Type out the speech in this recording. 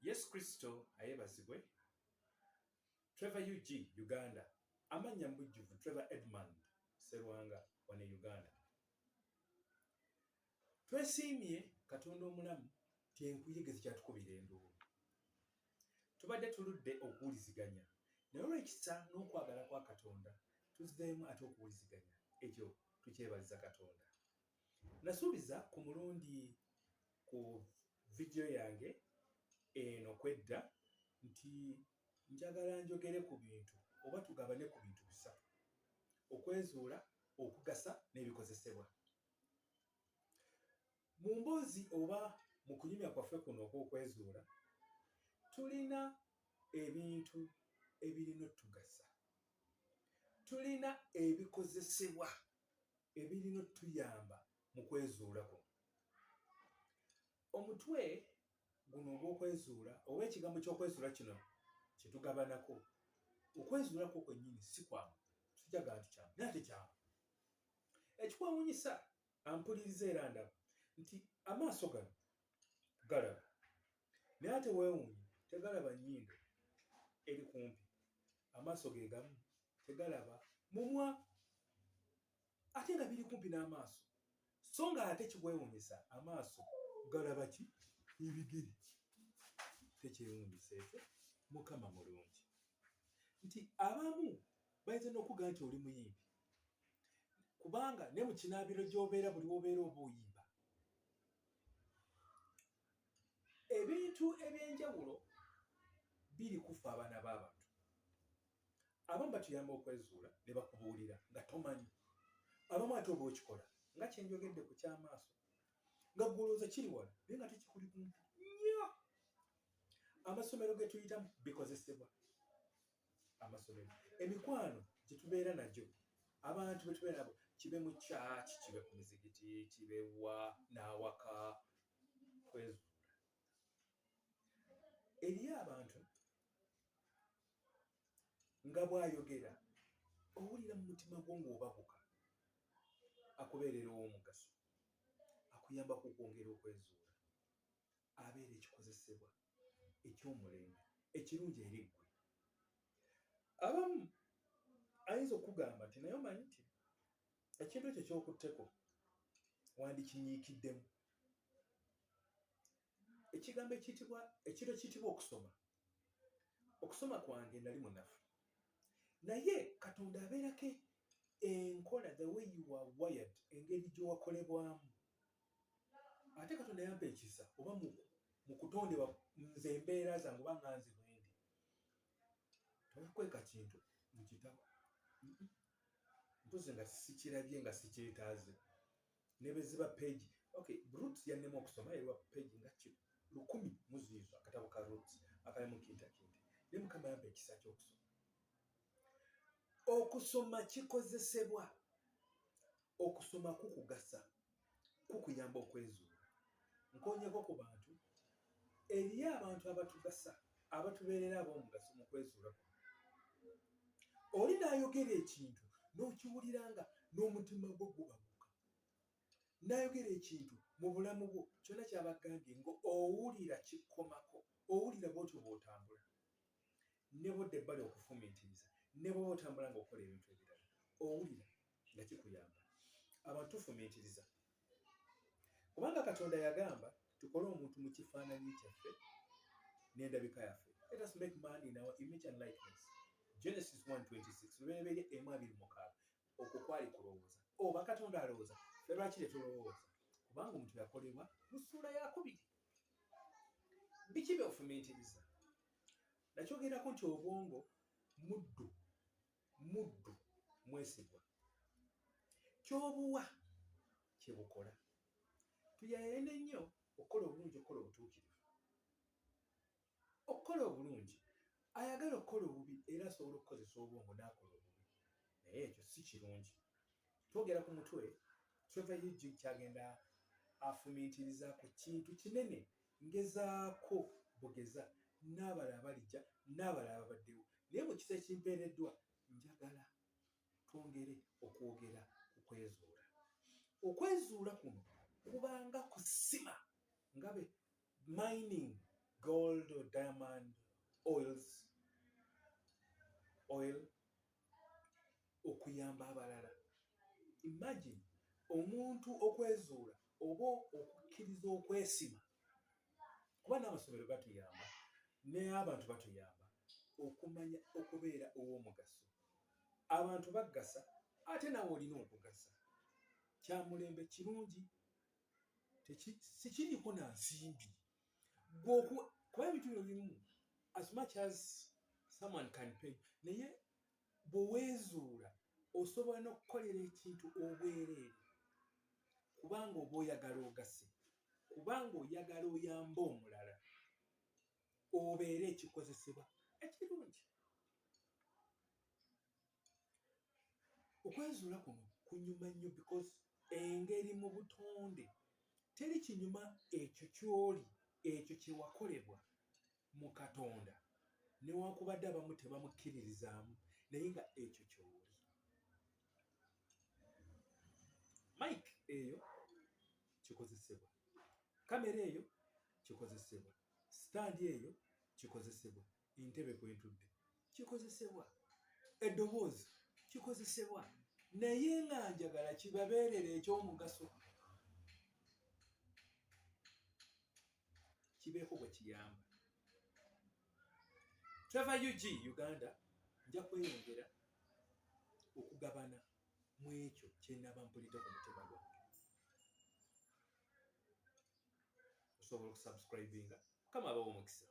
Yesu Kristo ayebazibwe. Trevor UG Uganda. Amanya mbujjuvu Trevor Edmund Serwanga wane Uganda. Twesiimye Katonda omulamu tyenkuyegezi kyatukubira enduulu. Tubadde tuludde okuwuliziganya. Naye olw'ekisa n'okwagala kwa Katonda tuzzeemu ate okuwuliziganya. Ekyo tukyebaliza Katonda. Nasuubiza ku mulundi ku vidiyo yange eno kwedda nti njagala njogere ku bintu oba tugabane ku bintu bisatu: okwezuula, okugasa n'ebikozesebwa. Mu mboozi oba mu kunyumya kwaffe kuno okw'okwezuula tulina ebintu ebirina otugasa, tulina ebikozesebwa ebirina otuyamba mu kwezuula kuno. Omutwe guno ogw'okwezuula oba ekigambo ky'okwezuula kino kye tugabanako, okwezuulako kwennyini si kwangu, sijaga nti kyangu naye ate kyangu. Ekikwewuunyisa ampuliriza era ndaba nti amaaso gano galaba, naye ate weewuunye tegalaba nnyindo eri kumpi, amaaso ge gamu tegalaba mumwa ate nga biri kumpi n'amaaso, so nga ate kikwewuunyisa amaaso galaba ki? Ebigere. Tekyewuunyisa ekyo, Mukama mulungi. Nti abamu bayinza n'okugamba nti oli muyimbi, kubanga ne mu kinaabiro gy'obeera buli wobeera oba oyimba. Ebintu eby'enjawulo biri kufa abaana b'abantu. Abamu batuyamba okwezuula ne bakubuulira nga tomanyi. Abamu ate oba okikola nga kyenjogedde ku ky'amaaso, nga gwolooza kiri wala naye nga tekikuli kumpi nnyo. Amasomero ge tuyitamu bikozesebwa. Amasomero, emikwano gye tubeera nagyo, abantu be tubeera nabo, kibe mu kyaki, kibe ku mizigiti, kibe wa n'awaka, kwezuula. Eri abantu nga bw'ayogera owulira mu mutima gwo ng'obabuka, akubeerera ow'omugaso, akuyambako okwongera okwezuula, abeera ekikozesebwa eky'omulembe ekirungi eri ggwe. Abamu ayinza okugamba nti naye omanyi nti ekintu ekyo ky'okutteko wandikinyiikiddemu. Ekigambo ekiro kiyitibwa okusoma. Okusoma kwange nali munafu, naye Katonda abeerako enkola, the way you are wired, engeri gy'owakolebwamu. Ate Katonda yampa ekisa oba mu kutondebwa nze embeera zange oba nganze bwendi. Toyakweka kintu mu kitabo, mpozi nga sikirabye nga sikyetaaze. Ne bwe ziba peegi, okay, Roots yannema okusoma eriwa peegi nga 100 mu ziizo, akatabo ka Roots akalimu kintakinte. Naye Mukama yampa ekisa ky'okusoma. Okusoma kikozesebwa. Okusoma kukugasa, kukuyamba okwezuula. Nkoonyeko ku bantu, eriyo abantu abatugasa, abatubeerera ab'omugaso mu kwezuula kuno. Oli n'ayogera ekintu n'okiwulira nga n'omutima gwo gubabuka. N'ayogera ekintu mu bulamu bwo kyonna ky'abagambye ng'owulira kikkomako, owulira bw'otyo bw'otambula. Ne bw'odda ebbali okufumiitiriza, ne bw'oba otambula ng'okola ebintu ebirala, owulira nga kikuyamba. Abantu tufumiitiriza. Kubanga Katonda yagamba tukole omuntu mu kifaananyi kyaffe n'endabika yaffe. Let us make man in our image and likeness. Genesis 1:26, Lubereberye 1:26. Okwo kwali kulowooza. Oba Katonda alowooza, ffe lwaki tetulowooza? Kubanga omuntu yakolebwa mu ssuula ya 2. Biki by'ofumiitiriza? Nakyogerako nti obwongo muddu mwesigwa. Ky'obuwa kye bukola. Tuyayene nnyo okukola obulungi, okukola obutuukirivu. Okukola obulungi, ayagala okukola obubi era asobola okukozesa obwongo n'akola obubi. Naye ekyo si kirungi. Twogera ku mutwe, Trevor UG kyagenda afumiitiriza ku kintu kinene, ngezaako bugeza n'abalala balijja n'abalala babaddewo. Naye mu kisa ekimpeereddwa njagala twongere okwogera ku kwezuula. Okwezuula kuno kubanga kusima nga be mining gold or diamond oil okuyamba abalala. Imagine omuntu okwezuula oba okukkiriza okwesima, kuba n'amasomero gatuyamba n'abantu batuyamba okumanya okubeera ow'omugaso. Abantu bagasa ate nawe olina okugasa. Kyamulembe kirungi, sikiriko na nsimbi kuba ebintu bino bimu as much as someone can pay, naye bweweezuula osobola n'okukolera ekintu obwereere kubanga oba oyagala ogase, kubanga oyagala oyambe omulala, obeere ekikozesebwa ekirungi. Okwezuula kuno kunyuma nnyo because engeri mu butonde teri kinyuma ekyo ky'oli, ekyo kye wakolebwa mu Katonda, newankubadde abamu tebamukkiririzaamu, naye nga ekyo ky'oli. Mike eyo kikozesebwa, kamera eyo kikozesebwa, sitandi eyo kikozesebwa, entebe kwentudde kikozesebwa, eddoboozi kikozesebwa, naye nga njagala kibabeerere eky'omugaso, kibeeko bwe kiyamba. Trevor UG Uganda nja kweyongera okugabana mu ekyo kye nnaba mpulidde ku mutima gwange. Osobola okusubscribinga. Mukama abawe omukisa.